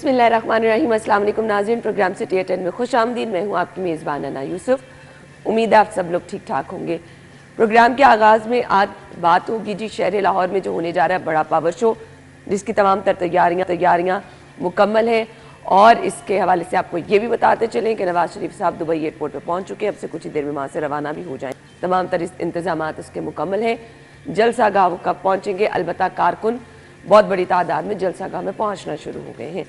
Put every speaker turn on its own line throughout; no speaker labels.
बिस्मिल्लाहिर्रहमानिर्रहीम। अस्सलाम वालेकुम नाज़रीन, प्रोग्राम सिटी एट 10 में खुश आमदीद। मैं हूँ आपकी मेज़बान अना यूसुफ। उम्मीद है आप सब लोग ठीक ठाक होंगे। प्रोग्राम के आगाज़ में आज बात होगी जी शहर लाहौर में जो होने जा रहा है बड़ा पावर शो, जिसकी तमाम तर तैयारियाँ मुकम्मल हैं। और इसके हवाले से आपको ये भी बताते चलें कि नवाज शरीफ साहब दुबई एयरपोर्ट पर पहुँच चुके हैं। अब से कुछ ही देर में वहाँ से रवाना भी हो जाएँ। तमाम तर इंतजाम इसके मुकम्मल हैं। जलसा गाह वो कब पहुँचेंगे, अलबत्ता कारकुन बहुत बड़ी तादाद में जलसा गाह में पहुँचना शुरू हो गए हैं।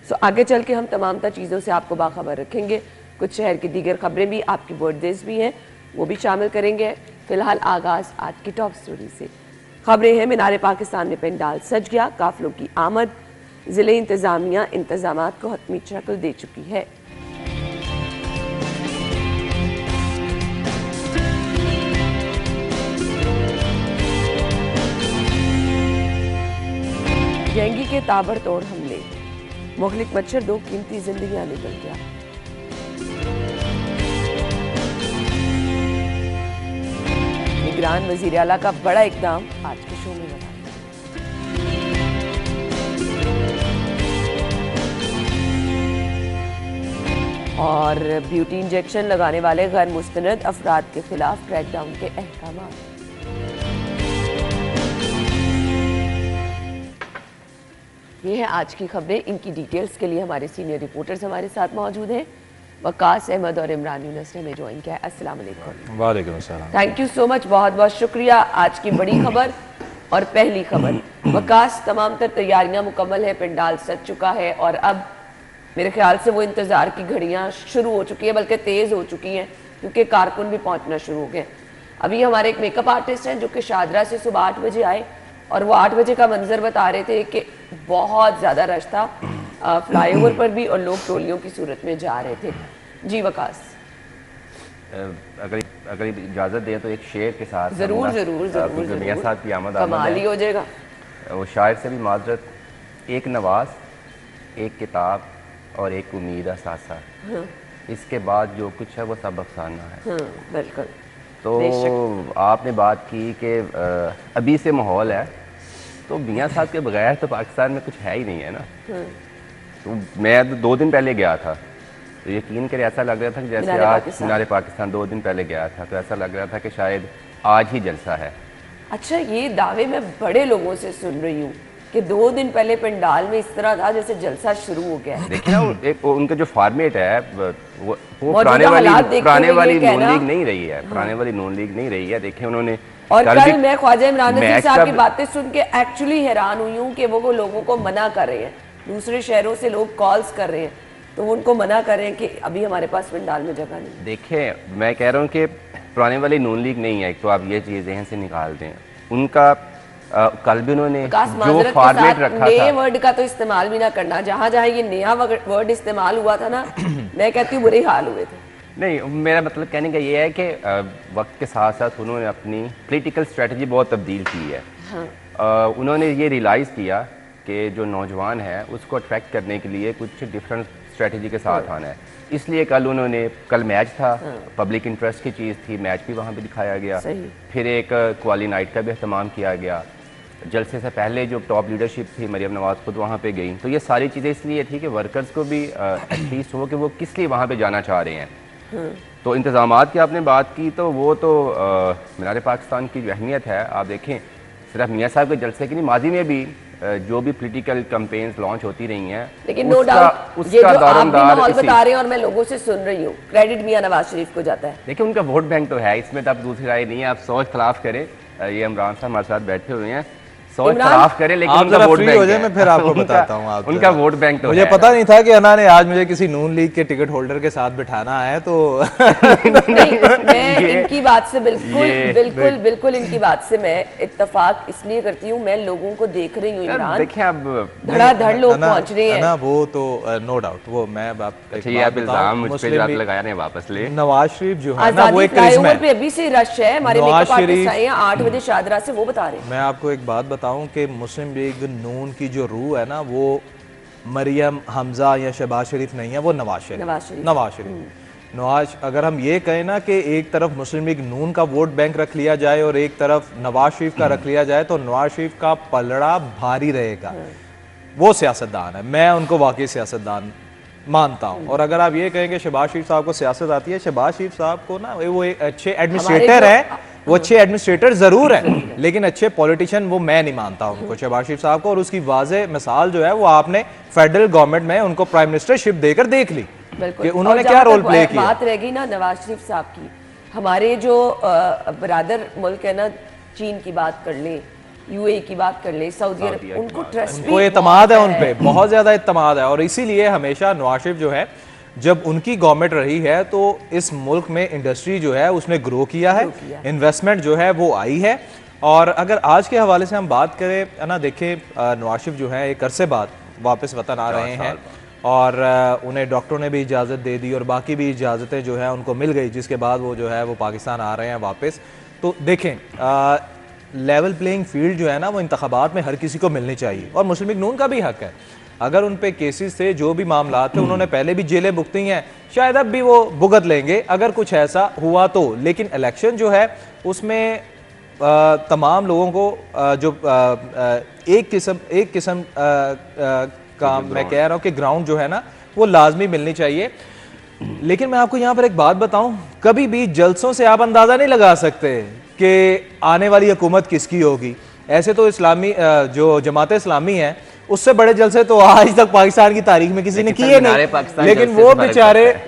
सो आगे चल के हम तमाम तर चीज़ों से आपको बाखबर रखेंगे। कुछ शहर की दीगर खबरें भी, आपकी बर्थडेज भी हैं, वो भी शामिल करेंगे। फ़िलहाल आगाज़ आज की टॉप स्टोरी से। खबरें हैं मीनार पाकिस्तान में पेंडाल सज गया, काफिलों की आमद, ज़िले इंतज़ामिया इंतजामात को हतमी शक्ल दे चुकी है। डेंगू के ताबड़तोड़ हमले, मुखलिक मच्छर, 2 कीमती जिंदगियां निकल गया। निगरान वजीर आला का बड़ा इकदाम आज के शो में बता। और ब्यूटी इंजेक्शन लगाने वाले गैर मुस्तनद अफराद के खिलाफ क्रैकडाउन के अहकाम। ये है आज की खबरें। इनकी डिटेल्स के लिए हमारे सीनियर रिपोर्टर्स हमारे साथ मौजूद हैं। वकास अहमद और इमरान यूनुस ने हमें ज्वाइन किया है। अस्सलाम वालेकुम।
वालेकुम अस्सलाम।
थैंक यू सो मच, बहुत बहुत शुक्रिया। आज की बड़ी खबर और पहली खबर, वकास तमाम तर तैयारियां मुकम्मल है, पंडाल सज चुका है और अब मेरे ख्याल से वो इंतज़ार की घड़ियां शुरू हो चुकी है, बल्कि तेज़ हो चुकी हैं, क्योंकि कारकुन भी पहुंचना शुरू हो गए। अभी हमारे एक मेकअप आर्टिस्ट हैं जो कि शादरा से सुबह 8 बजे आए और वो 8 बजे का मंजर बता रहे थे कि बहुत ज़्यादा रश था फ्लाईओवर पर भी और लोग टोलियों की सूरत में जा रहे थे। जी वकास,
अगर इजाज़त दें तो एक शेर के साथ
ज़रूर ज़रूर ज़रूर
मियां साहब की आमद
कमाल ही हो जाएगा।
वो शायर से भी माजरत, एक नवाज, एक किताब और एक उम्मीद असासा, इसके बाद जो कुछ है वो सब अफसाना है।
बिल्कुल।
तो आपने बात की कि अभी से माहौल है, तो मियां साहब के बगैर तो पाकिस्तान में कुछ है ही नहीं है ना। तो मैं तो 2 दिन पहले गया था, तो यकीन करें ऐसा लग रहा था कि जैसे आज मीनार पाकिस्तान 2 दिन पहले गया था, तो ऐसा लग रहा था कि शायद आज ही जलसा है।
अच्छा, ये दावे मैं बड़े लोगों से सुन रही हूँ कि 2 दिन पहले पंडाल में इस तरह था जैसे जलसा शुरू हो गया है।
देखिए ना, एक उनका जो फॉर्मेट है वो पुराने वाली नून लीग नहीं रही है, पुराने वाली नून लीग नहीं रही है। देखिए उन्होंने,
और कल मैं ख्वाजा इमरान नज़ीर साहब की बातें सुन के एक्चुअली हैरान हुई हूँ कि वो लोगों को मना कर रहे हैं, दूसरे शहरों से लोग कॉल्स कर रहे हैं, तो वो उनको मना कर रहे हैं कि अभी हमारे पास पंडाल में जगह नहीं।
देखिए मैं कह रहा हूँ कि पुराने वाली नून लीग नहीं है, एक तो आप ये चीज़ जहन से निकाल दें। उनका कल भी उन्होंने जो फॉर्मेट रखा था,
नए वर्ड का तो इस्तेमाल भी ना करना। जहाँ जहाँ ये नया वर्ड इस्तेमाल हुआ था ना, मैं कहती हूँ बुरे हाल हुए थे।
नहीं, मेरा मतलब कहने का ये है कि वक्त के साथ साथ उन्होंने अपनी पॉलिटिकल स्ट्रेटजी बहुत तब्दील की है। हाँ। उन्होंने ये रियलाइज़ किया कि जो नौजवान है उसको अट्रैक्ट करने के लिए कुछ डिफरेंट स्ट्रेटजी के साथ आना है। इसलिए कल मैच था, पब्लिक इंटरेस्ट की चीज़ थी, मैच भी वहाँ पे दिखाया गया। फिर एक क्वाली नाइट का भी अहतमाम किया गया। जलसे से पहले जो टॉप लीडरशिप थी, मरियम नवाज खुद वहाँ पे गई। तो ये सारी चीज़ें इसलिए थी कि वर्कर्स को भी एटलीस्ट हो कि वो किस लिए वहाँ पे जाना चाह रहे हैं। तो इंतज़ामात की आपने बात की, तो वो तो मीनार पाकिस्तान की जो अहमियत है, आप देखें सिर्फ मियाँ साहब के जलसे की नहीं, माजी में भी जो भी पॉलिटिकल कैंपेन्स लॉन्च होती रही हैं,
लेकिन नो डाउट ये जो आप भी माहौल बता रहे हैं और मैं लोगों से सुन रही हूँ, क्रेडिट मियां नवाज शरीफ को जाता है।
देखिए उनका वोट बैंक तो है, इसमें तो आप दूसरी राय नहीं है। आप सोच खिलाफ करें, ये इमरान साहब हमारे साथ बैठे हुए हैं, सोच खिलाफ करें, लेकिन उनका वोट बैंक हो जाए, मैं फिर आपको बताता हूँ। उनका वोट बैंक तो
मुझे पता नहीं था कि अना ने आज मुझे किसी नून लीग के टिकट होल्डर के साथ बिठाना है, तो
मैं इनकी बात से बिल्कुल इनकी बात से मैं इत्तेफाक इसलिए करती हूँ, मैं लोगों को देख रही हूँ इमरान,
देखिए अब
धड़ाधड़ लोग पहुंच रहे हैं
ना, वो तो नो डाउट, वो मैं
इल्जाम मुझ पे लगाया नहीं, वापस ले।
नवाज शरीफ जो है ना, वो एक
फ्लाईओवर पे अभी से रश है, हमारे मेकअप आर्टिस्ट आए हैं 8 बजे शादरा से, वो बता रहे हैं।
मैं आपको एक बात बताऊं कि मुस्लिम लीग नून की जो रूह है ना, वो मरियम, हमजा या शहबाज शरीफ नहीं है, वो नवाज शरीफ। अगर हम ये कहें ना कि एक तरफ मुस्लिम लीग नून का वोट बैंक रख लिया जाए और एक तरफ नवाज शरीफ का रख लिया जाए, तो नवाज शरीफ का पलड़ा भारी रहेगा। वो सियासतदान है, मैं उनको वाकई सियासतदान मानता हूँ। और अगर आप ये कहें कि शहबाज शरीफ साहब को सियासत आती है, शहबाज शरीफ साहब को ना वो एक अच्छे एडमिनिस्ट्रेटर है, वो अच्छे एडमिनिस्ट्रेटर जरूर है, लेकिन अच्छे पॉलिटिशियन वो मैं नहीं मानता उनको, शहबाज शरीफ साहब को। और उसकी वाज़ेह मिसाल जो है वो आपने फेडरल गवर्नमेंट में उनको प्राइम मिनिस्टरशिप देकर देख ली कि उन्होंने क्या रोल प्ले किया।
बात रह गई ना नवाज शरीफ साहब की, हमारे जो बरादर मुल्क है ना, चीन की बात कर ले, यूएई की बात कर ले, सऊदी अरब, उनको ट्रस्ट,
उनको एतमाद है उन पे, बहुत ज्यादा एतमाद है। और इसीलिए हमेशा नवाज शरीफ जो है, जब उनकी गवर्नमेंट रही है तो इस मुल्क में इंडस्ट्री जो है उसने ग्रो किया है, इन्वेस्टमेंट जो है वो आई है। और अगर आज के हवाले से हम बात करें है ना, देखें नवाज शरीफ जो है एक अरसे बाद वापस वतन आ रहे हैं और उन्हें डॉक्टरों ने भी इजाज़त दे दी और बाकी भी इजाज़तें जो है उनको मिल गई, जिसके बाद वो जो है वो पाकिस्तान आ रहे हैं वापस। तो देखें लेवल प्लेइंग फील्ड जो है ना वो इंतखाबात में हर किसी को मिलनी चाहिए और मुस्लिम लीग नून का भी हक है। अगर उन पे केसेस थे, जो भी मामला थे, उन्होंने पहले भी जेलें भुगती हैं, शायद अब भी वो भुगत लेंगे अगर कुछ ऐसा हुआ तो। लेकिन इलेक्शन जो है उसमें तमाम लोगों को जो एक किस्म का मैं कह रहा हूँ कि ग्राउंड जो है ना वो लाजमी मिलनी चाहिए। लेकिन मैं आपको यहाँ पर एक बात बताऊं, कभी भी जलसों से आप अंदाजा नहीं लगा सकते कि आने वाली हुकूमत किसकी होगी। ऐसे तो इस्लामी जो जमात इस्लामी है उससे बड़े जलसे तो आज तक पाकिस्तान की तारीख में किसी ने किए नहीं, लेकिन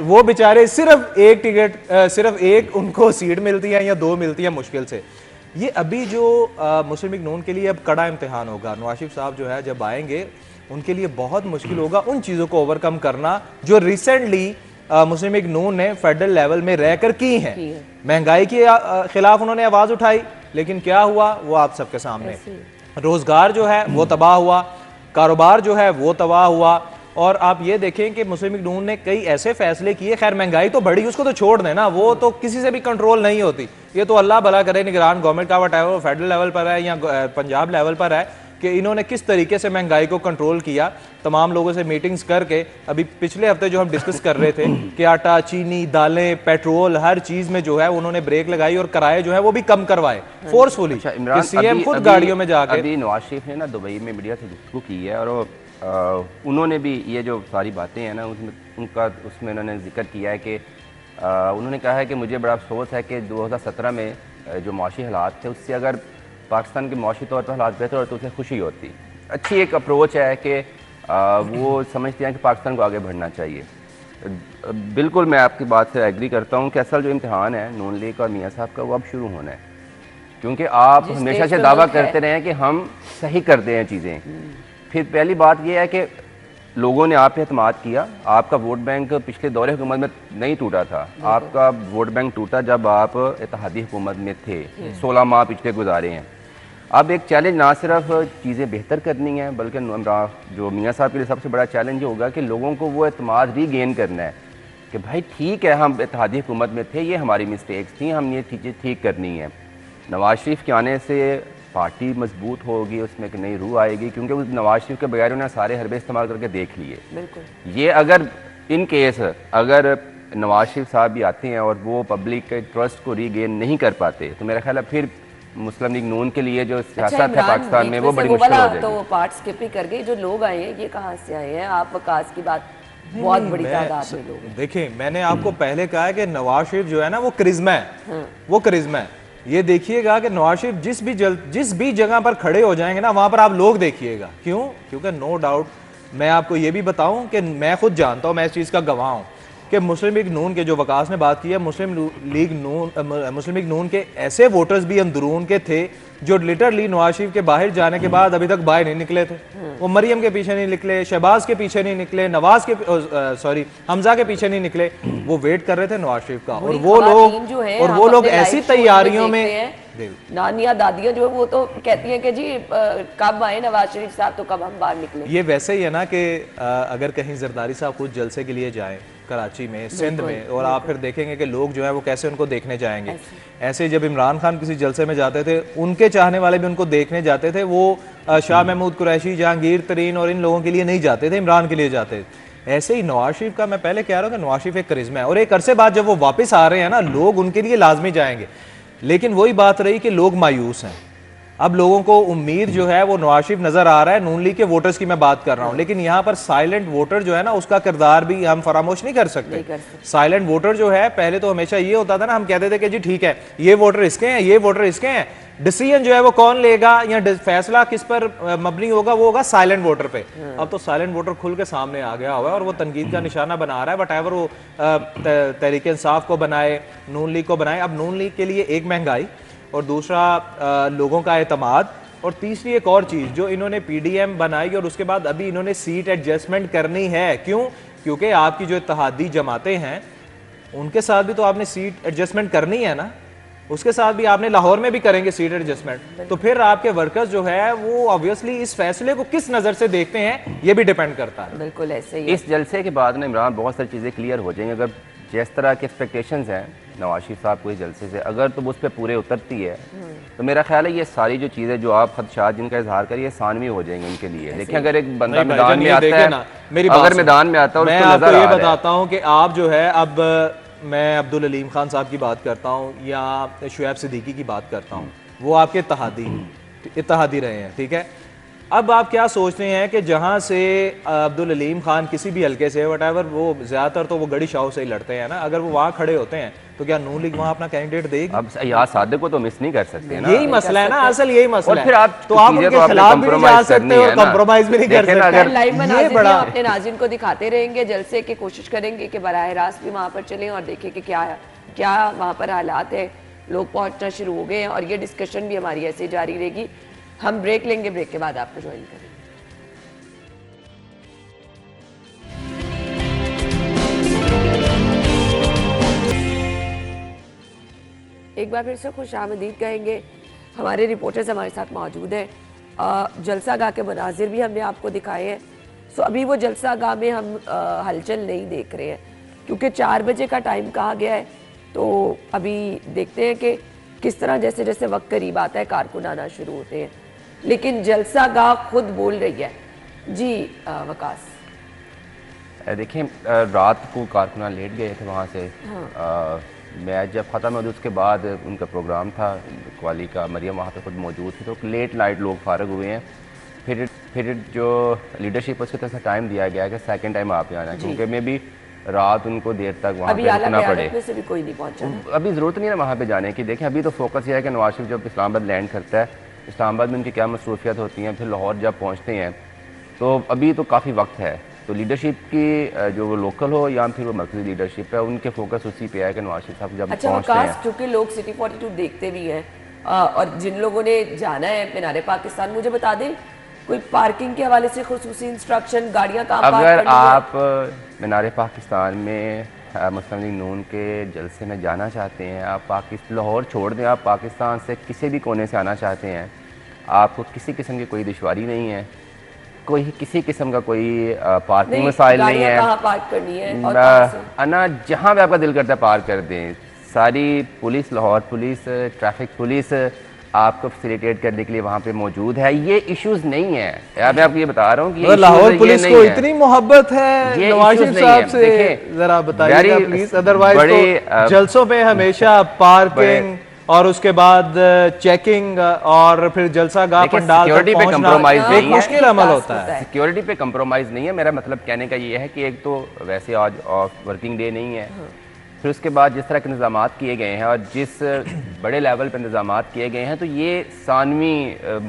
वो बेचारे सिर्फ एक टिकट, सिर्फ एक उनको सीट मिलती है या दो मिलती है मुश्किल से। ये अभी जो मुस्लिम लीग नून के लिए अब कड़ा इम्तिहान होगा। नवाज शरीफ साहब जो है जब आएंगे उनके लिए बहुत मुश्किल होगा उन चीज़ों को ओवरकम करना जो रिसेंटली मुस्लिम लीग नून ने फेडरल लेवल में रहकर की हैं। महंगाई के खिलाफ उन्होंने आवाज़ उठाई, लेकिन क्या हुआ वो आप सबके सामने। रोजगार जो है वो तबाह हुआ, कारोबार जो है वो तबाह हुआ। और आप ये देखें कि मुस्लिम लीग नून ने कई ऐसे फैसले किए, खैर महंगाई तो बढ़ी, उसको तो छोड़ दें ना, वो तो किसी से भी कंट्रोल नहीं होती, ये तो अल्लाह भला करे निगरान गवर्नमेंट का, वट फेडरल लेवल पर है या पंजाब लेवल पर है, कि इन्होंने किस तरीके से महंगाई को कंट्रोल किया। तमाम लोगों से मीटिंग्स करके, अभी पिछले हफ्ते जो हम डिस्कस कर रहे थे कि आटा, चीनी, दालें, पेट्रोल, हर चीज में जो है उन्होंने ब्रेक लगाई और किराए जो है वो भी कम करवाए फोर्सफुली। सीएम खुद गाड़ियों में जाकर,
अभी नवाज शरीफ ने ना दुबई में मीडिया से गुफ्तगू की है और उन्होंने भी ये जो सारी बातें हैं ना उसमें उन्होंने जिक्र किया है कि उन्होंने कहा है कि मुझे बड़ा अफसोस है कि 2017 में जो माशी हालात थे उससे अगर पाकिस्तान के माशी तौर पर हालात बेहतर होते तो उसे खुशी होती। अच्छी एक अप्रोच है कि वो समझते हैं कि पाकिस्तान को आगे बढ़ना चाहिए। बिल्कुल मैं आपकी बात से एग्री करता हूँ कि असल जो इम्तिहान है नून लीग और मियाँ साहब का वो अब शुरू होना है, क्योंकि आप हमेशा से दावा करते रहे हैं कि हम सही करते हैं चीज़ें। फिर पहली बात यह है कि लोगों ने आप पे एतमाद किया, आपका वोट बैंक पिछले दौरे हुकूमत में नहीं टूटा था, आपका वोट बैंक टूटा जब आप इत्तेहादी हुकूमत में थे, 16 माह पिछले गुजारे हैं। अब एक चैलेंज ना सिर्फ चीज़ें बेहतर करनी है, बल्कि जो मियाँ साहब के लिए सबसे बड़ा चैलेंज ये होगा कि लोगों को वो एतमाद रीगेन करना है कि भाई ठीक है हम इत्तेहादी हुकूमत में थे, ये हमारी मिस्टेक्स थी, हम ये चीज़ें ठीक करनी है। नवाज शरीफ के आने से पार्टी मजबूत होगी, उसमें एक नई रूह आएगी, क्योंकि उस नवाज शरीफ के बगैर उन्हें सारे हरबे इस्तेमाल करके देख लिए। ये अगर इन केस अगर नवाज शरीफ साहब भी आते हैं और वो पब्लिक के ट्रस्ट को रीगेन नहीं कर पाते तो मेरा ख्याल है फिर मुस्लिम लीग नून के लिए जो सियासत है पाकिस्तान में वो बड़ी मुश्किल हो जाएगी।
तो पार्ट स्किप ही कर गए, जो लोग आए हैं ये कहाँ से आए हैं? आप वकास की बात, बहुत बड़ी तादाद में लोग।
देखिए मैंने आपको पहले कहा है कि नवाज शरीफ जो है ना वो करिश्मा है, वो करिश्मा है। ये देखिएगा कि नवाज शरीफ जिस भी जगह पर खड़े हो जाएंगे ना वहां पर आप लोग देखिएगा। क्यों? क्योंकि नो डाउट मैं आपको ये भी बताऊं कि मैं खुद जानता हूं, मैं इस चीज़ का गवाह हूं कि मुस्लिम लीग नून के जो वकास ने बात की है, मुस्लिम लीग नून के ऐसे वोटर्स भी अंदरून के थे जो लिटरली नवाज शरीफ के बाहर जाने के बाद अभी तक बाहर नहीं निकले थे। वो मरियम के पीछे नहीं निकले, शहबाज के पीछे नहीं निकले, हमजा के पीछे नहीं निकले, वो वेट कर रहे थे नवाज शरीफ का। और वो लोग ऐसी तैयारियों में,
नानियां दादियां जो है वो तो कहती हैं कि जी कब आए नवाज शरीफ साहब तो कब हम बाहर निकले।
ये वैसे ही है ना कि अगर कहीं जरदारी साहब खुद जलसे के लिए जाएं कराची में, सिंध में, और आप फिर देखेंगे कि लोग जो है वो कैसे उनको देखने जाएंगे। ऐसे जब इमरान खान किसी जलसे में जाते थे उनके चाहने वाले भी उनको देखने जाते थे, वो शाह महमूद कुरैशी, जहांगीर तरीन और इन लोगों के लिए नहीं जाते थे, इमरान के लिए जाते थे। ऐसे ही नवाज शरीफ का मैं पहले कह रहा हूँ कि नवाज शरीफ एक करिश्मा है और एक अरसे बाद जब वो वापस आ रहे हैं ना लोग उनके लिए लाजमी जाएंगे। लेकिन वही बात रही कि लोग मायूस हैं। अब लोगों को उम्मीद जो है वो नवाज शरीफ नजर आ रहा है, नून लीग के वोटर्स की मैं बात कर रहा हूं, लेकिन यहाँ पर साइलेंट वोटर जो है ना उसका किरदार भी हम फरामोश नहीं कर सकते। साइलेंट वोटर जो है, पहले तो हमेशा ये होता था ना, हम कहते थे कि जी ठीक है ये वोटर इसके हैं, ये वोटर इसके हैं, डिसीजन जो है वो कौन लेगा या फैसला किस पर मबनी होगा, वो होगा साइलेंट वोटर पे। अब तो साइलेंट वोटर खुल के सामने आ गया हुआ है और वो तनकीद का निशाना बना रहा है, वट वो तहरीक इंसाफ को बनाए, नून लीग को बनाए। अब नून लीग के लिए एक महंगाई और दूसरा लोगों का एतमाद, और तीसरी एक और चीज जो इन्होंने पीडीएम बनाई और उसके बाद अभी इन्होंने सीट एडजस्टमेंट करनी है। क्यों? क्योंकि आपकी जो इत्तेहादी जमातें हैं उनके साथ भी तो आपने सीट एडजस्टमेंट करनी है ना, उसके साथ भी आपने लाहौर में भी करेंगे सीट एडजस्टमेंट, तो फिर आपके वर्कर्स जो है वो ऑब्वियसली इस फैसले को किस नजर से देखते हैं ये भी डिपेंड करता है।
बिल्कुल ऐसे ही।
इस जलसे के बाद ना इमरान बहुत सारी चीज़ें क्लियर हो जाएंगी। अगर जिस तरह के एक्सपेक्टेशंस हैं नवाज शरीफ साहब को इस जलसे से, अगर तो उस पर पूरे उतरती है तो मेरा ख्याल है ये सारी जो चीज़ें जो आप खदशात जिनका इजहार करिए सानवी हो जाएंगे उनके लिए। देखिए अगर एक बंदा मैदान में आता है, अगर मैदान में आता है,
मैं आपको ये बताता हूँ कि आप जो है, अब मैं अब्दुल अलीम खान साहब की बात करता हूँ या शुएब सिद्दीकी की बात करता हूँ, वो आपके इत्तेहादी रहे हैं, ठीक है। अब आप क्या सोचते हैं कि जहां से अब्दुल अलीम खान किसी भी हल्के से वटएवर, वो ज्यादातर तो वो गढ़ी शाह से ही लड़ते हैं ना, अगर वो वहां खड़े होते हैं तो क्या नून लीग वहां अपना कैंडिडेट देगी?
अब यार सादिक को तो मिस नहीं कर सकते ना,
यही मसला है ना, असल यही मसला है।
फिर आप
तो आप उनके खिलाफ भी नहीं जा सकते और कंप्रोमाइज भी नहीं कर सकते।
लाइव में बड़ा अपने नाज़रीन को दिखाते रहेंगे, जलसे की कोशिश करेंगे कि बराह रास्त भी वहां पर चलें और देखें कि क्या वहां पर हालात है। लोग पहुंचना शुरू हो गए हैं और ये डिस्कशन भी हमारी ऐसे जारी रहेगी। हम ब्रेक लेंगे, ब्रेक के बाद आपको ज्वाइन करेंगे। एक बार फिर से खुश आमदीद कहेंगे। हमारे रिपोर्टर्स हमारे साथ मौजूद हैं। जलसा गाह के मनाजिर भी हमने आपको दिखाए हैं। सो अभी वो जलसा गाह में हम हलचल नहीं देख रहे हैं क्योंकि 4 बजे का टाइम कहा गया है। तो अभी देखते हैं कि किस तरह जैसे जैसे वक्त करीब आता है कारकुन आना शुरू होते हैं, लेकिन जलसा गाह खुद बोल रही है। जी वकास,
देखिए रात को कारकुनान लेट गए थे वहाँ से। हाँ। मैच जब ख़त्म हुआ उसके बाद उनका प्रोग्राम था क्वाली का, मरियम वहाँ पे खुद मौजूद थी, तो लेट नाइट लोग फारग हुए हैं। फिर जो लीडरशिप उसकी तरफ से टाइम दिया गया है कि सेकंड टाइम आप आना, क्योंकि मैं भी रात उनको देर तक वहाँ पे रुकना पड़े।
से भी कोई नहीं पहुंचा,
अभी ज़रूरत नहीं है वहाँ पे जाने की। देखें अभी तो फोकस ये है कि नवाज शरीफ जब इस्लामाबाद लैंड करता है, इस्लामाबाद में उनकी क्या मसरूफियत होती हैं, फिर लाहौर जब पहुँचते हैं, तो अभी तो काफ़ी वक्त है। तो लीडरशिप की जो वो लोकल हो या फिर वो मरकजी लीडरशिप है, उनके फोकस उसी पे है कि नवाज शरीफ साहब जब पहुँचते हैं।
क्योंकि लोग सिटी 42 देखते भी हैं और जिन लोगों ने जाना है मीनारे पाकिस्तान, मुझे बता दें कोई पार्किंग के हवाले से खुसूसी इंस्ट्रक्शन, गाड़ियाँ कहाँ पार्क
अगर आप मीनारे पाकिस्तान में मुस्लिम लीग नून के जलसे में जाना चाहते हैं, आप लाहौर छोड़ दें, आप पाकिस्तान से किसी भी कोने से आना चाहते हैं, आपको किसी किस्म की कोई दुश्वारी नहीं है, कोई किसी किस्म का कोई पार्किंग मसाइल नहीं है।
कहाँ पार्क करनी है और
ना जहाँ भी आपका दिल करता है पार्क कर दें। सारी police, Lahore police, traffic police आपको फैसिलिटेट करने के लिए वहाँ पे मौजूद है। ये इश्यूज नहीं है, मैं आपको ये बता रहा हूँ कि
लाहौर पुलिस को इतनी मोहब्बत है नवाज शरीफ साहब से, जरा बताइएगा प्लीज। अदरवाइज तो जलसों पे हमेशा पार्किंग और उसके बाद चेकिंग और फिर जलसा गाह पंडाल
सिक्योरिटी पे कंप्रोमाइज नहीं है,
मुश्किल अमल होता है।
सिक्योरिटी पे कंप्रोमाइज नहीं है। मेरा मतलब कहने का ये है कि एक तो वैसे आज ऑफ वर्किंग डे नहीं है, फिर उसके बाद जिस तरह के इंतजाम किए गए हैं और जिस बड़े लेवल पर इंतजाम किए गए हैं, तो ये सानवी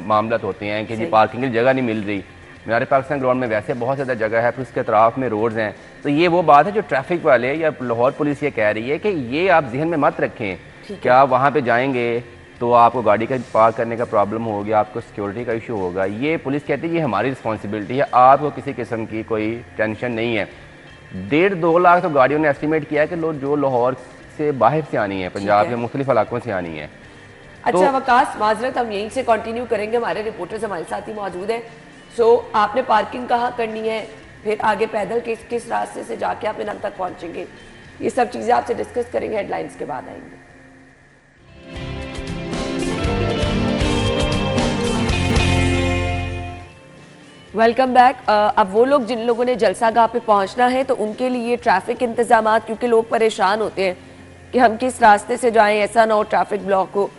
मामला होते हैं कि जी पार्किंग की जगह नहीं मिल रही। मीनारे पाकिस्तान ग्राउंड में वैसे बहुत ज़्यादा जगह है, फिर उसके अतराफ में रोड्स हैं। तो ये वो बात है जो ट्रैफिक वाले या लाहौर पुलिस ये कह रही है कि ये आप जहन में मत रखें कि आप वहाँ पे जाएंगे तो आपको गाड़ी का पार्क करने का प्रॉब्लम होगी, आपको सिक्योरिटी का इशू होगा। ये पुलिस कहती है ये हमारी रिस्पॉन्सिबिलिटी है, आपको किसी किस्म की कोई टेंशन नहीं है। 1.5-2 लाख तो गाड़ियों ने एस्टिमेट किया है कि लोग जो लाहौर से बाहर से आनी है, पंजाब के मुख्तलिफ इलाकों से आनी है।
अच्छा वकास, माजरत हम यहीं से कंटिन्यू करेंगे, हमारे रिपोर्टर्स हमारे साथ ही मौजूद हैं। सो आपने पार्किंग कहाँ करनी है, फिर आगे पैदल किस रास्ते से जाके आप मीनार तक पहुँचेंगे, ये सब चीज़ें आपसे डिस्कस करेंगे, हेडलाइंस के बाद आएंगे। Welcome back. अब वो लोग जिन लोगों ने जलसा गाह पे पहुंचना है तो उनके लिए ट्रैफिक इंतजामात, क्योंकि लोग परेशान होते हैं कि हम किस रास्ते से जाएं, ऐसा ना हो ट्रैफिक ब्लॉक हो,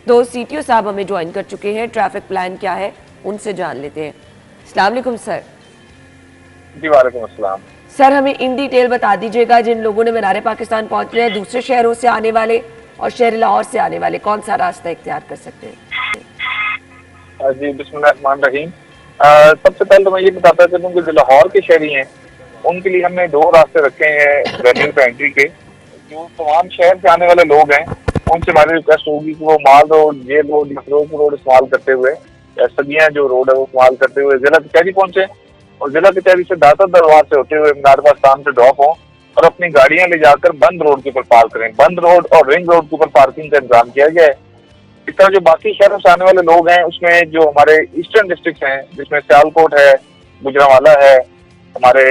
तो सीटीओ साहब हमें ज्वाइन कर चुके हैं, ट्रैफिक प्लान क्या है उनसे जान लेते हैं। अस्सलाम वालेकुम सर।
जी वालेकुम अस्सलाम।
सर हमें इन डिटेल बता दीजिएगा, जिन लोगों ने मीनार पाकिस्तान पहुंचना है, दूसरे शहरों से आने वाले और शहर लाहौर से आने वाले कौन सा रास्ता इख्तियार कर सकते हैं?
जी बिस्मिल्लाहिर्रहमानिर्रहीम। सबसे पहले तो मैं ये बताता चलूँ कि जो लाहौर के शहरी हैं उनके लिए हमने 2 रास्ते रखे हैं वेन्यू पे एंट्री के। जो तमाम शहर से आने वाले लोग हैं उनसे हमारी रिक्वेस्ट होगी कि वो माल रोड, जेल रोड, मसरूफ रोड इस्तेमाल करते हुए, सदियाँ जो रोड है वो इस्तेमाल करते हुए जिला कचहरी पहुंचे और जिला कचहरी से दाता दरबार से होते हुए मीनार पाकिस्तान से ड्रॉप हो और अपनी गाड़ियां ले जाकर बंद रोड के ऊपर पार्क करें। बंद रोड और रिंग रोड के ऊपर पार्किंग का इंतजाम किया गया है। इस तरह जो बाकी शहरों से आने वाले लोग हैं उसमें जो हमारे ईस्टर्न डिस्ट्रिक्ट हैं, जिसमें सियालकोट है, गुजरांवाला है, हमारे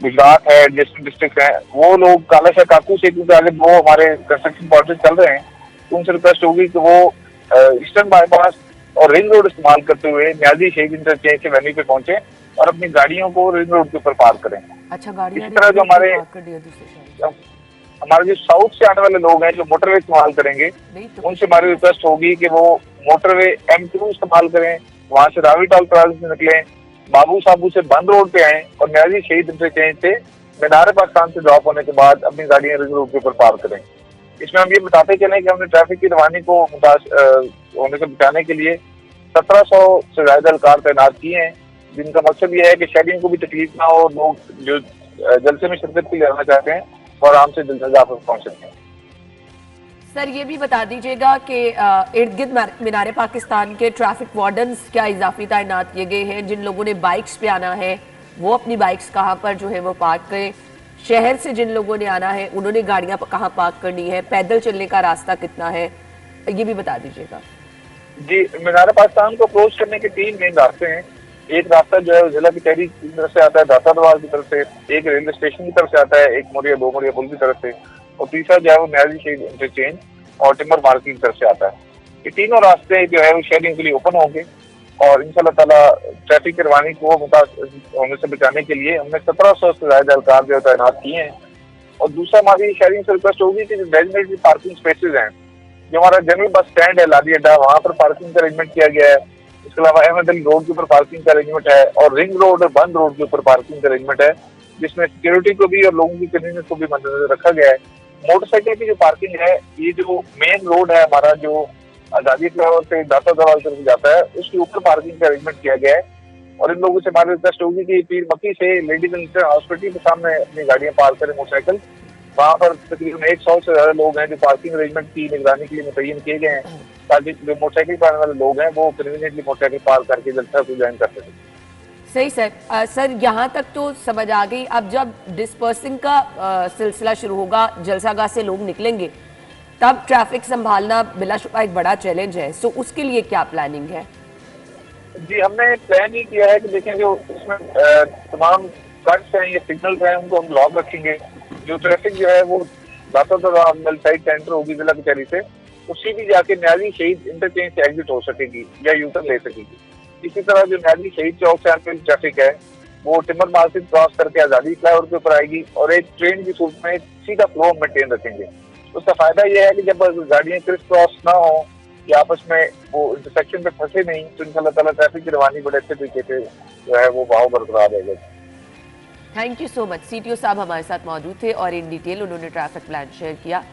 गुजरात है, एडजेस्टेंट डिस्ट्रिक्ट हैं, वो लोग कालाशाह काकू से, क्योंकि आगे 2 हमारे कंस्ट्रक्शन प्रोजेक्ट चल रहे हैं, तो उनसे रिक्वेस्ट होगी कि वो ईस्टर्न बाईपास और रिंग रोड इस्तेमाल करते हुए न्याजी शहीद इंटरचेंज के वेन्यू पे पहुंचे और अपनी गाड़ियों को रिंग रोड के ऊपर पार्क करें।
अच्छा, गाड़ियां
इसी तरह जो हमारे जो साउथ से आने वाले लोग हैं जो मोटरवे इस्तेमाल करेंगे उनसे हमारी रिक्वेस्ट होगी कि वो मोटरवे M2 इस्तेमाल करें, वहां से रावी टॉल प्लाजा से निकलें, बाबू साबू से बंद रोड पे आए और न्याजी शहीद इंटरचेंज से मीनार पाकिस्तान से ड्रॉप होने के बाद अपनी गाड़ियां रिंग रोड के ऊपर पार्क करें। इसमें हम ये बताते चलें कि हमने ट्रैफिक की रवानी को होने से बचाने के लिए 1700 से ज्यादा एहलकार तैनात किए हैं, जिनका मकसद ये है कि शहरियों को भी तकलीफ ना हो, लोग जो जलसे में शिरकत के लिए आना चाहते हैं और आराम से जलसा पहुंच सकते हैं।
सर ये भी बता दीजिएगा कि इर्द गिर्द मीनार पाकिस्तान के ट्रैफिक वार्डन्स क्या इजाफी तैनात किए गए हैं? जिन लोगों ने बाइक्स पे आना है वो अपनी बाइक्स कहाँ पर जो है वो पार्क करें, शहर से जिन लोगों ने आना है उन्होंने गाड़ियां कहाँ पार्क करनी है, पैदल चलने का रास्ता कितना है, ये भी बता दीजिएगा।
जी, मीनार पाकिस्तान को अप्रोच करने के 3 मेन रास्ते हैं। एक रास्ता जो है जिला कचहरी की तरफ से आता है, दाता दरबार की तरफ से, एक रेलवे स्टेशन की तरफ से आता है, एक मोरिया 2 मोरिया पुल की तरफ से, और तीसरा जो है वो न्याजी शहीद इंटरचेंज और टिम्बर मार्केट की तरफ से आता है। ये तीनों रास्ते जो है वो शहरियों के लिए ओपन होंगे और इंशाल्लाह ताला ट्रैफिक की रवानी को होने से बचाने के लिए हमने 1700 से ज्यादा एहलकार जो तैनात किए हैं। और दूसरा हमारी शहरियों से रिक्वेस्ट होगी कि जो डेजिग्नेटेड पार्किंग स्पेसेज हैं, जो हमारा जनरल बस स्टैंड है लादी अड्डा, वहाँ पर पार्किंग का अरेंजमेंट किया गया है। इसके अलावा अहमद अली रोड के ऊपर पार्किंग का अरेंजमेंट है और रिंग रोड और बंद रोड के ऊपर पार्किंग का अरेंजमेंट है, जिसमें सिक्योरिटी को भी और लोगों की कन्वीनियंस को भी मद्देनजर रखा गया है। मोटरसाइकिल की जो पार्किंग है, ये जो मेन रोड है हमारा जो आजादी फ्लाईओवर से दाता दरबार तरफ जाता है, उसके ऊपर पार्किंग का अरेंजमेंट किया गया है। और इन लोगों से हमारी रिक्वेस्ट होगी कि पीर मक्की से लेडीज एंड हॉस्पिटल के सामने अपनी गाड़ियां पार्क करें मोटरसाइकिल। वहाँ पर तकरीबन 100 से ज्यादा लोग हैं जो पार्किंग अरेंजमेंट की निगरानी के लिए मुतय्यन किए गए हैं, ताकि जो मोटरसाइकिल पर आने वाले लोग हैं वो कन्वीनियंटली मोटरसाइकिल पार्क करके जलसा को ज्वाइन कर सकें।
सही सर। सर यहाँ तक तो समझ आ गई। अब जब डिस्पर्सिंग का सिलसिला शुरू होगा, जलसागाह से लोग निकलेंगे, तब ट्रैफिक संभालना बिलाशुबा एक बड़ा चैलेंज है। सो उसके लिए क्या प्लानिंग है? जी, हमने
प्लान ये किया है कि देखें जो इसमें तमाम कट्स हैं या सिग्नल्स हैं उनको हम लॉक रखेंगे। जो ट्रैफिक जो है वो दाता दरबार साइड सेंटर होगी जिला कचहरी से, उसी भी जाके न्याजी शहीद इंटरचेंज से एग्जिट हो सकेगी या यूटर्न ले सकेगी। इसी तरह जो न्याजी शहीद चौक से आने वाली ट्रैफिक है वो टिम्बर मार्केट क्रॉस करके आजादी फ्लाईओवर के ऊपर आएगी और एक ट्रेन की सूरत में सीधा फ्लो मेंटेन रखेंगे। उसका फायदा यह है कि जब गाड़ियां क्रिस क्रॉस ना हो या आपस में वो इंटरसेक्शन पे फंसे नहीं, तो इंशाल्लाह ताला ट्रैफिक की रवानी बड़े अच्छे तरीके से जो है वो बहाव बरकरार रहेगा।
Thank you so much. CTO साहब हमारे साथ मौजूद थे और इन डिटेल उन्होंने ट्रैफिक प्लान शेयर किया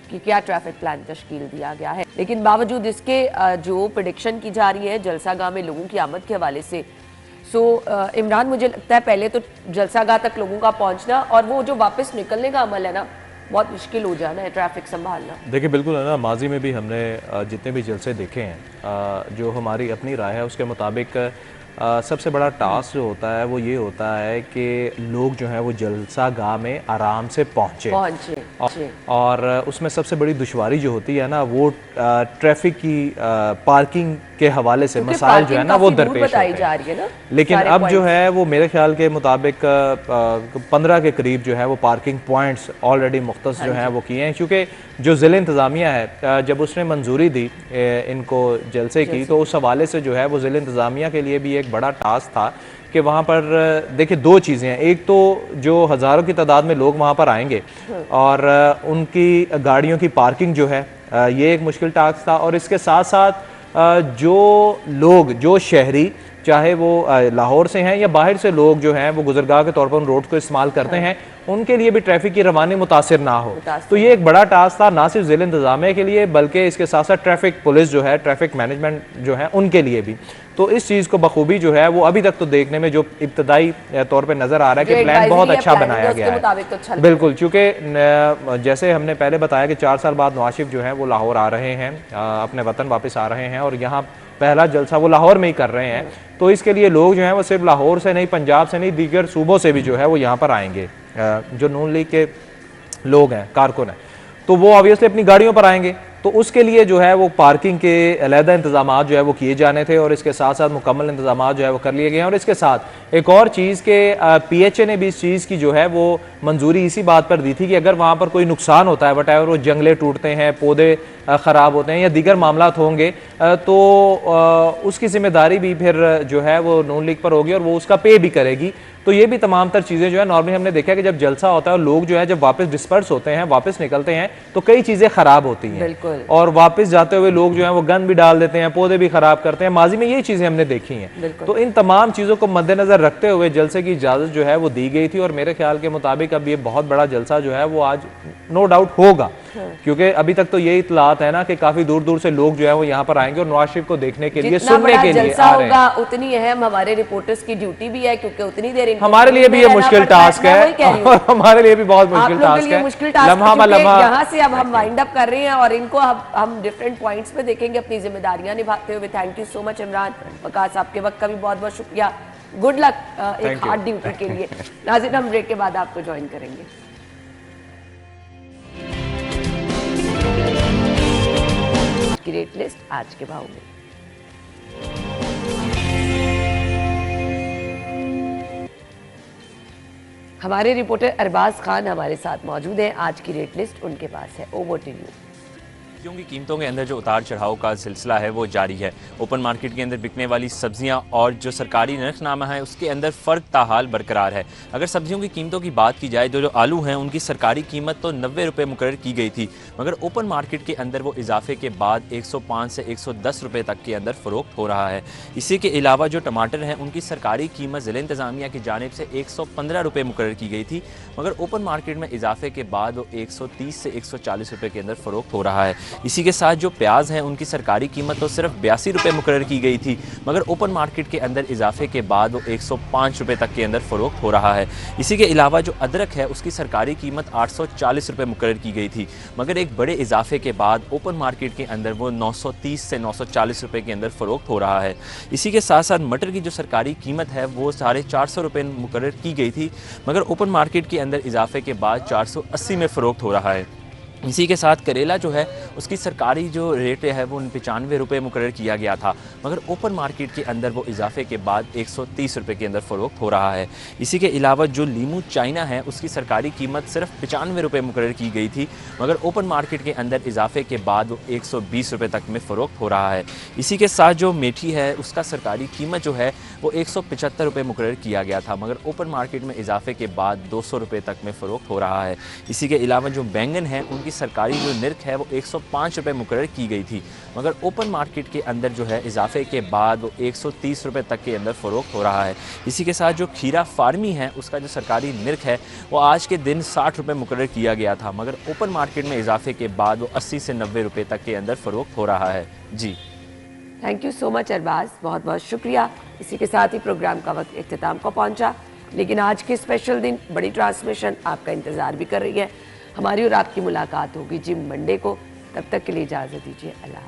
कि क्या ट्रैफिक प्लान तश्कील दिया गया है। लेकिन बावजूद इसके जो प्रेडिक्शन की जा रही है जलसागाह में लोगों की आमद के हवाले से, इमरान मुझे लगता है पहले तो जलसागाह तक लोगों का पहुंचना और वो जो वापस निकलने का अमल है ना, बहुत मुश्किल हो जाना है ट्रैफिक संभालना।
देखिए बिल्कुल है ना, माजी में भी हमने जितने भी जलसे देखे हैं, जो हमारी अपनी राय है उसके मुताबिक सबसे बड़ा टास्क जो होता है वो ये होता है कि लोग जो है वो जलसा गाह में आराम से पहुँचे और उसमें सबसे बड़ी दुश्वारी जो होती है ना वो ट्रैफिक की पार्किंग के हवाले से मसाइल जो है ना वो दरपेश होते हैं। लेकिन अब जो है वो मेरे ख्याल के मुताबिक 15 के करीब जो है वो पार्किंग पॉइंट्स ऑलरेडी मुख्तस जो हैं वो किए हैं, क्योंकि जो ज़िला इंतज़ामिया है जब उसने मंजूरी दी इनको जलसे की, तो उस हवाले से जो है वो ज़िला इंतज़ामिया के लिए भी एक बड़ा टास्क था कि वहाँ पर देखिए 2 चीज़ें हैं। एक तो जो हज़ारों की तादाद में लोग वहाँ पर आएंगे और उनकी गाड़ियों की पार्किंग जो है ये एक मुश्किल टास्क था। और इसके साथ साथ जो शहरी चाहे वो लाहौर से हैं या बाहर से लोग जो हैं वो गुजरगाह के तौर पर उन रोड को इस्तेमाल करते हैं, उनके लिए भी ट्रैफिक की रवानी मुतासिर ना हो। तो ये एक बड़ा टास्क था, ना सिर्फ ज़िला इंतज़ामिया के लिए बल्कि इसके साथ साथ ट्रैफिक पुलिस जो है, ट्रैफिक मैनेजमेंट जो है, उनके लिए भी। तो इस चीज़ को बखूबी जो है वो अभी तक तो देखने में जो इब्तदाई तौर पर नज़र आ रहा है कि प्लान बहुत अच्छा बनाया गया है। बिल्कुल, चूँकि जैसे हमने पहले बताया कि 4 साल बाद नवाज शरीफ जो है वो लाहौर आ रहे हैं, अपने वतन वापस आ रहे हैं और यहाँ पहला जलसा वो लाहौर में ही कर रहे हैं। तो इसके लिए लोग जो हैं वो सिर्फ लाहौर से नहीं, पंजाब से नहीं, दीगर सूबों से भी जो है वो यहाँ पर आएंगे। जो नून लीग के लोग हैं, कारकुन हैं, तो वो ऑब्वियसली अपनी गाड़ियों पर आएंगे। तो उसके लिए जो है वो पार्किंग के अलहदा इंतजाम जो है वो किए जाने थे और इसके साथ साथ मुकम्मल इंतजाम जो है वो कर लिए गए हैं। और इसके साथ एक और चीज़ के PHA ने भी इस चीज़ की जो है वो मंजूरी इसी बात पर दी थी कि अगर वहाँ पर कोई नुकसान होता है, वटेवर वो जंगले टूटते हैं, पौधे ख़राब होते हैं या दीगर मामलात होंगे, तो उसकी जिम्मेदारी भी फिर जो है वो नून लीग पर होगी और वो उसका पे भी करेगी। तो ये भी तमाम तर चीज़ें जो है नॉर्मली हमने देखा कि जब जलसा होता है और लोग जो है जब वापस डिस्पर्स होते हैं, वापस निकलते हैं, तो कई चीज़ें ख़राब होती हैं और वापस जाते हुए लोग जो हैं वो गंद भी डाल देते हैं, पौधे भी ख़राब करते हैं। माजी में यही चीज़ें हमने देखी हैं। तो इन तमाम चीज़ों को मद्देनज़र रखते हुए जलसे की इजाज़त जो है वो दी गई थी और मेरे ख्याल के मुताबिक अब ये बहुत बड़ा जलसा जो है वो आज नो डाउट होगा, क्योंकि अभी तक तो ये इतलात है ना कि काफ़ी दूर दूर से लोग जो है वो यहाँ पर आएंगे और नवाज शरीफ को देखने के लिए, सुनने के लिए आ रहे हैं।
उतनी अहम हमारे रिपोर्टर्स की ड्यूटी भी है, क्योंकि उतनी देर
हमारे लिए भी ये मुश्किल टास्क है और हमारे लिए भी बहुत मुश्किल टास्क है। लम्हा ब लम्हा
यहाँ से अब हम वाइंड अप कर रहे हैं और इनको हम डिफरेंट पॉइंट्स पे देखेंगे अपनी जिम्मेदारियां निभाते हुए। Thank you so much Imran Waqas, आपके वक्त का भी बहुत बहुत शुक्रिया। गुड लक एक हार्ड ड्यूटी के लिए। नाज़रीन, हम ब्रेक के बाद आपको ज्वाइन करेंगे। की रेट लिस्ट आज के भाव में। हमारे रिपोर्टर अरबाज खान हमारे साथ मौजूद हैं। आज की रेट लिस्ट उनके पास है। Over to you.
सब्जियों की कीमतों के अंदर जो उतार चढ़ाव का सिलसिला है वो जारी है। ओपन मार्केट के अंदर बिकने वाली सब्जियां और जो सरकारी नरखनामा है उसके अंदर फ़र्क ताहाल बरकरार है। अगर सब्जियों की कीमतों की बात की जाए तो जो आलू हैं उनकी सरकारी कीमत तो 90 रुपये मुकर्रर की गई थी, मगर ओपन मार्केट के अंदर वो इजाफे के बाद 105 से 110 रुपये तक के अंदर फ़रोख्त हो रहा है। इसी के अलावा जो टमाटर हैं उनकी सरकारी कीमत ज़िला इंतज़ामिया की जानिब से 115 रुपये मुकर्रर की गई थी, मगर ओपन मार्केट में इजाफे के बाद वो 130 से 140 रुपये के अंदर फ़रोख्त हो रहा है। इसी के साथ जो प्याज हैं उनकी सरकारी कीमत तो सिर्फ 82 रुपये मुकर्रर की गई थी, मगर ओपन मार्केट के अंदर इजाफे के बाद वो 105 रुपये तक के अंदर फ़रोख्त हो रहा है। इसी के अलावा जो अदरक है उसकी सरकारी कीमत 840 रुपये मुकर्रर की गई थी, मगर एक बड़े इजाफे के बाद ओपन मार्केट के अंदर वो 930 से 940 रुपये के अंदर फ़रोख्त हो रहा है। इसी के साथ साथ मटर की जो सरकारी कीमत है वो 450 रुपये मुकर्रर की गई थी, मगर ओपन मार्केट के अंदर इजाफे के बाद 480 में फ़रोख्त हो रहा है। इसी के साथ करेला जो है उसकी सरकारी जो रेट है वो 95 रुपये मुकर्रर किया गया था, मगर ओपन मार्केट के अंदर वो इजाफे के बाद 130 रुपये के अंदर फ़रोख्त हो रहा है। इसी के अलावा जो लीमू चाइना है उसकी सरकारी कीमत सिर्फ 95 रुपये मुकर्रर की गई थी, मगर ओपन मार्केट के अंदर इजाफे के बाद वो 120 रुपये तक में फ़रोख्त हो रहा है। इसी के साथ जो मेथी है उसका सरकारी कीमत जो है वो 175 रुपये मुकर्रर किया गया था, मगर ओपन मार्केट में इजाफे के बाद 200 रुपये तक में फ़रोख्त हो रहा है। इसी के अलावा जो बैंगन है उनकी सरकारी जो निर्ख है वो 105 रुपये मुकर्रर की गई थी, मगर ओपन मार्केट के अंदर जो है इजाफे के बाद वो 130 रुपये तक के अंदर फ़रोख्त हो रहा है। इसी के साथ जो खीरा फार्मी है उसका जो सरकारी निर्ख है वो आज के दिन 60 रुपये मुकर्रर किया गया था, मगर ओपन मार्केट में इजाफे के बाद वो 80 से 90 रुपये तक के अंदर फ़रोख्त हो रहा है। जी
thank you so much Arbaaz, बहुत बहुत शुक्रिया। इसी के साथ ही प्रोग्राम का वक्त इख्तिताम को पहुंचा, लेकिन आज के स्पेशल दिन बड़ी ट्रांसमिशन आपका इंतज़ार भी कर रही है। हमारी और आपकी मुलाकात होगी जिम मंडे को। तब तक के लिए इजाज़त दीजिए। अल्लाह।